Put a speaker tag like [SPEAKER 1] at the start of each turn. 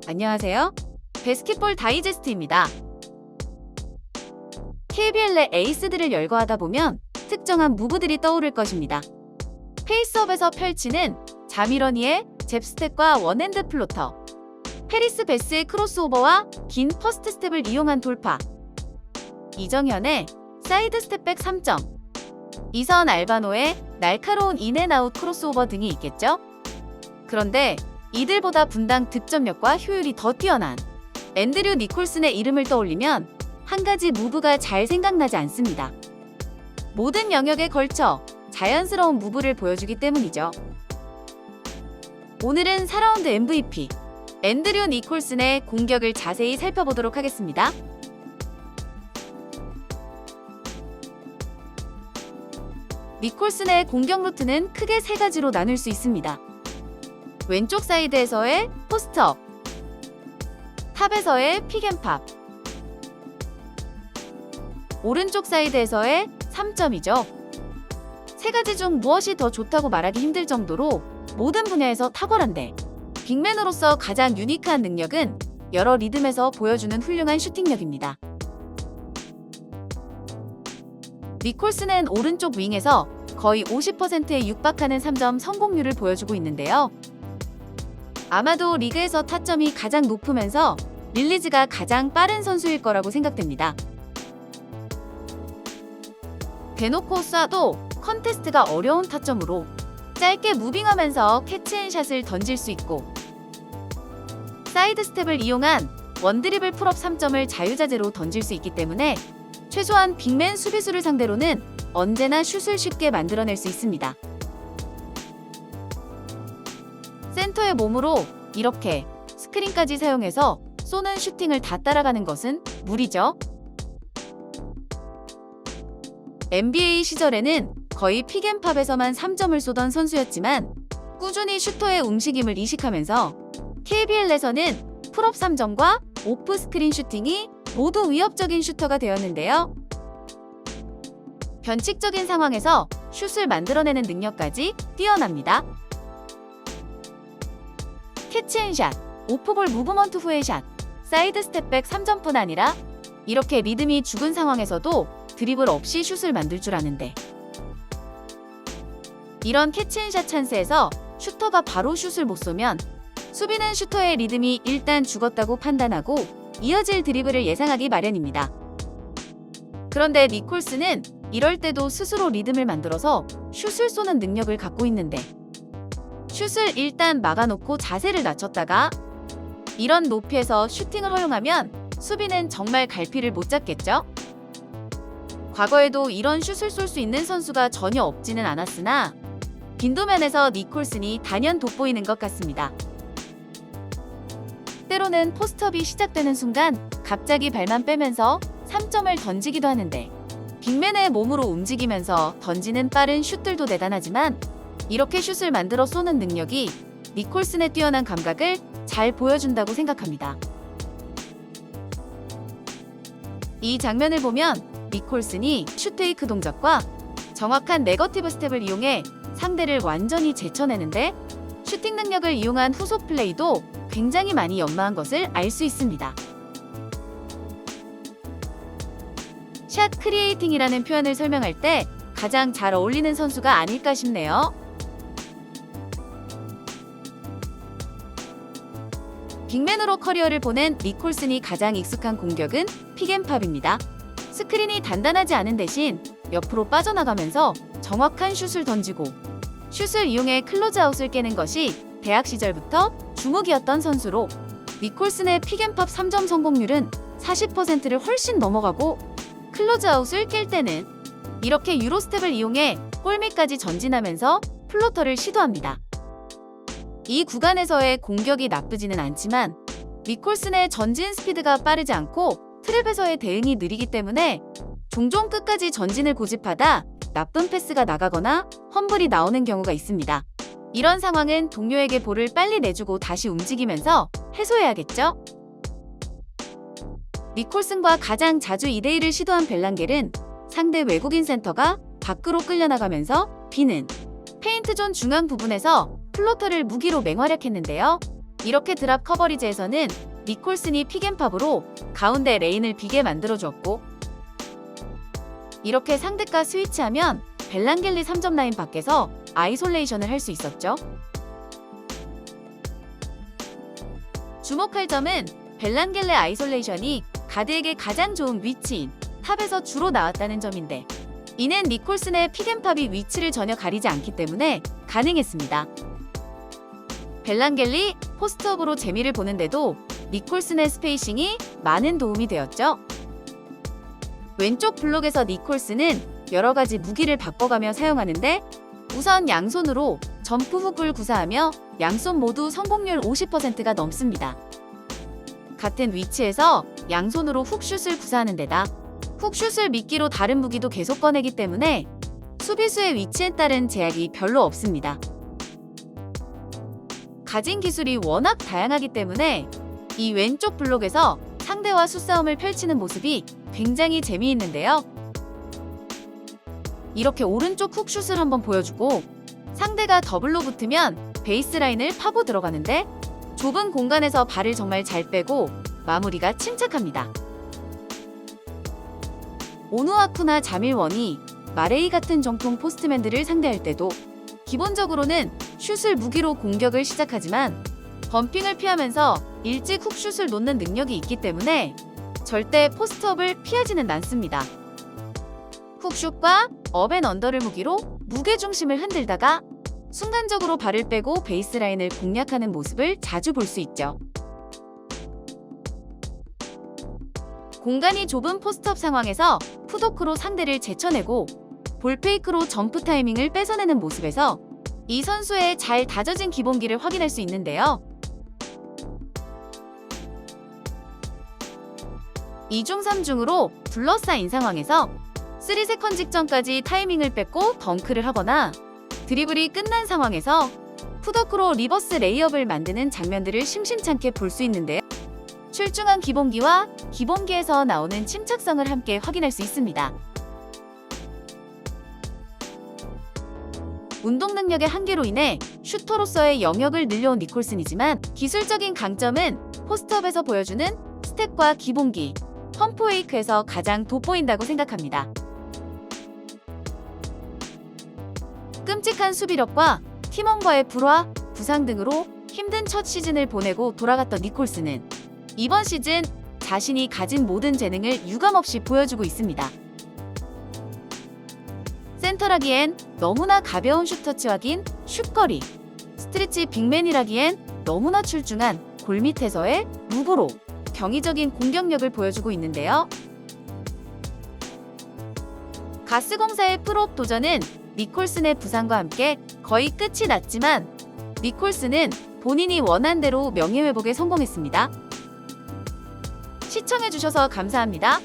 [SPEAKER 1] 안녕하세요. 배스킷볼 다이제스트입니다. KBL의 에이스들을 열거하다 보면 특정한 무브들이 떠오를 것입니다. 페이스업에서 펼치는 자미러니의 잽스텝과 원핸드 플로터, 페리스 베스의 크로스오버와 긴 퍼스트 스텝을 이용한 돌파, 이정현의 사이드 스텝백 3점, 이선 알바노의 날카로운 인앤아웃 크로스오버 등이 있겠죠? 그런데 이들보다 분당 득점력과 효율이 더 뛰어난 앤드류 니콜슨의 이름을 떠올리면 한 가지 무브가 잘 생각나지 않습니다. 모든 영역에 걸쳐 자연스러운 무브를 보여주기 때문이죠. 오늘은 4라운드 MVP 앤드류 니콜슨의 공격을 자세히 살펴보도록 하겠습니다. 니콜슨의 공격 루트는 크게 세 가지로 나눌 수 있습니다. 왼쪽 사이드에서의 포스트업, 탑에서의 픽앤팝, 오른쪽 사이드에서의 3점이죠. 세 가지 중 무엇이 더 좋다고 말하기 힘들 정도로 모든 분야에서 탁월한데 빅맨으로서 가장 유니크한 능력은 여러 리듬에서 보여주는 훌륭한 슈팅력입니다. 니콜슨은 오른쪽 윙에서 거의 50%에 육박하는 3점 성공률을 보여주고 있는데요. 아마도 리그에서 타점이 가장 높으면서 릴리즈가 가장 빠른 선수일 거라고 생각됩니다. 대놓고 쏴도 컨테스트가 어려운 타점으로 짧게 무빙하면서 캐치앤샷을 던질 수 있고 사이드 스텝을 이용한 원드리블 풀업 3점을 자유자재로 던질 수 있기 때문에 최소한 빅맨 수비수를 상대로는 언제나 슛을 쉽게 만들어낼 수 있습니다. 센터의 몸으로 이렇게 스크린까지 사용해서 쏘는 슈팅을 다 따라가는 것은 무리죠. NBA 시절에는 거의 픽앤팝에서만 3점을 쏘던 선수였지만 꾸준히 슈터의 움직임을 이식하면서 KBL에서는 풀업 3점과 오프 스크린 슈팅이 모두 위협적인 슈터가 되었는데요. 변칙적인 상황에서 슛을 만들어내는 능력까지 뛰어납니다. 캐치앤샷, 오프볼 무브먼트 후의 샷, 사이드 스텝백 3점뿐 아니라 이렇게 리듬이 죽은 상황에서도 드리블 없이 슛을 만들 줄 아는데 이런 캐치앤샷 찬스에서 슈터가 바로 슛을 못 쏘면 수비는 슈터의 리듬이 일단 죽었다고 판단하고 이어질 드리블을 예상하기 마련입니다. 그런데 니콜슨은 이럴 때도 스스로 리듬을 만들어서 슛을 쏘는 능력을 갖고 있는데 슛을 일단 막아놓고 자세를 낮췄다가 이런 높이에서 슈팅을 허용하면 수비는 정말 갈피를 못 잡겠죠? 과거에도 이런 슛을 쏠 수 있는 선수가 전혀 없지는 않았으나 빈도면에서 니콜슨이 단연 돋보이는 것 같습니다. 때로는 포스트업이 시작되는 순간 갑자기 발만 빼면서 3점을 던지기도 하는데 빅맨의 몸으로 움직이면서 던지는 빠른 슛들도 대단하지만 이렇게 슛을 만들어 쏘는 능력이 니콜슨의 뛰어난 감각을 잘 보여준다고 생각합니다. 이 장면을 보면 니콜슨이 슛테이크 동작과 정확한 네거티브 스텝을 이용해 상대를 완전히 제쳐내는데 슈팅 능력을 이용한 후속 플레이도 굉장히 많이 연마한 것을 알 수 있습니다. 샷 크리에이팅이라는 표현을 설명할 때 가장 잘 어울리는 선수가 아닐까 싶네요. 빅맨으로 커리어를 보낸 니콜슨이 가장 익숙한 공격은 픽앤팝입니다. 스크린이 단단하지 않은 대신 옆으로 빠져나가면서 정확한 슛을 던지고 슛을 이용해 클로즈아웃을 깨는 것이 대학 시절부터 주목이었던 선수로 니콜슨의 픽앤팝 3점 성공률은 40%를 훨씬 넘어가고 클로즈아웃을 깰 때는 이렇게 유로스텝을 이용해 골밑까지 전진하면서 플로터를 시도합니다. 이 구간에서의 공격이 나쁘지는 않지만 니콜슨의 전진 스피드가 빠르지 않고 트랩에서의 대응이 느리기 때문에 종종 끝까지 전진을 고집하다 나쁜 패스가 나가거나 험블이 나오는 경우가 있습니다. 이런 상황은 동료에게 볼을 빨리 내주고 다시 움직이면서 해소해야겠죠? 니콜슨과 가장 자주 2대1을 시도한 벨랑겔은 상대 외국인 센터가 밖으로 끌려나가면서 비는 페인트존 중앙 부분에서 플로터를 무기로 맹활약했는데요. 이렇게 드랍 커버리지에서는 니콜슨이 픽앤팝으로 가운데 레인을 비게 만들어주었고, 이렇게 상대가 스위치하면 벨란겔리 3점 라인 밖에서 아이솔레이션을 할 수 있었죠. 주목할 점은 벨란겔레 아이솔레이션이 가드에게 가장 좋은 위치인 탑에서 주로 나왔다는 점인데, 이는 니콜슨의 픽앤팝이 위치를 전혀 가리지 않기 때문에 가능했습니다. 벨란겔리 포스트업으로 재미를 보는데도 니콜슨의 스페이싱이 많은 도움이 되었죠. 왼쪽 블록에서 니콜슨은 여러가지 무기를 바꿔가며 사용하는데, 우선 양손으로 점프 훅을 구사하며 양손 모두 성공률 50%가 넘습니다. 같은 위치에서 양손으로 훅슛을 구사하는 데다 훅슛을 미끼로 다른 무기도 계속 꺼내기 때문에 수비수의 위치에 따른 제약이 별로 없습니다. 가진 기술이 워낙 다양하기 때문에 이 왼쪽 블록에서 상대와 수싸움을 펼치는 모습이 굉장히 재미있는데요. 이렇게 오른쪽 훅슛을 한번 보여주고 상대가 더블로 붙으면 베이스라인을 파고 들어가는데, 좁은 공간에서 발을 정말 잘 빼고 마무리가 침착합니다. 오누아쿠나 자밀원이 마레이 같은 정통 포스트맨들을 상대할 때도 기본적으로는 슛을 무기로 공격을 시작하지만 범핑을 피하면서 일찍 훅슛을 놓는 능력이 있기 때문에 절대 포스트업을 피하지는 않습니다. 훅슛과 업앤언더를 무기로 무게중심을 흔들다가 순간적으로 발을 빼고 베이스라인을 공략하는 모습을 자주 볼 수 있죠. 공간이 좁은 포스트업 상황에서 풋워크로 상대를 제쳐내고 볼페이크로 점프 타이밍을 뺏어내는 모습에서 이 선수의 잘 다져진 기본기를 확인할 수 있는데요. 2중 3중으로 둘러싸인 상황에서 3세컨 직전까지 타이밍을 뺏고 덩크를 하거나 드리블이 끝난 상황에서 풋워크로 리버스 레이업을 만드는 장면들을 심심찮게 볼 수 있는데요. 출중한 기본기와 기본기에서 나오는 침착성을 함께 확인할 수 있습니다. 운동 능력의 한계로 인해 슈터로서의 영역을 늘려온 니콜슨이지만, 기술적인 강점은 포스트업에서 보여주는 스텝과 기본기, 펌프웨이크에서 가장 돋보인다고 생각합니다. 끔찍한 수비력과 팀원과의 불화, 부상 등으로 힘든 첫 시즌을 보내고 돌아갔던 니콜슨은 이번 시즌 자신이 가진 모든 재능을 유감없이 보여주고 있습니다. 센터라기엔 너무나 가벼운 슛터치와 긴 슛거리, 스트레치 빅맨이라기엔 너무나 출중한 골 밑에서의 무브로 경이적인 공격력을 보여주고 있는데요. 가스공사의 프로업 도전은 니콜슨의 부상과 함께 거의 끝이 났지만, 니콜슨은 본인이 원한 대로 명예회복에 성공했습니다. 시청해주셔서 감사합니다.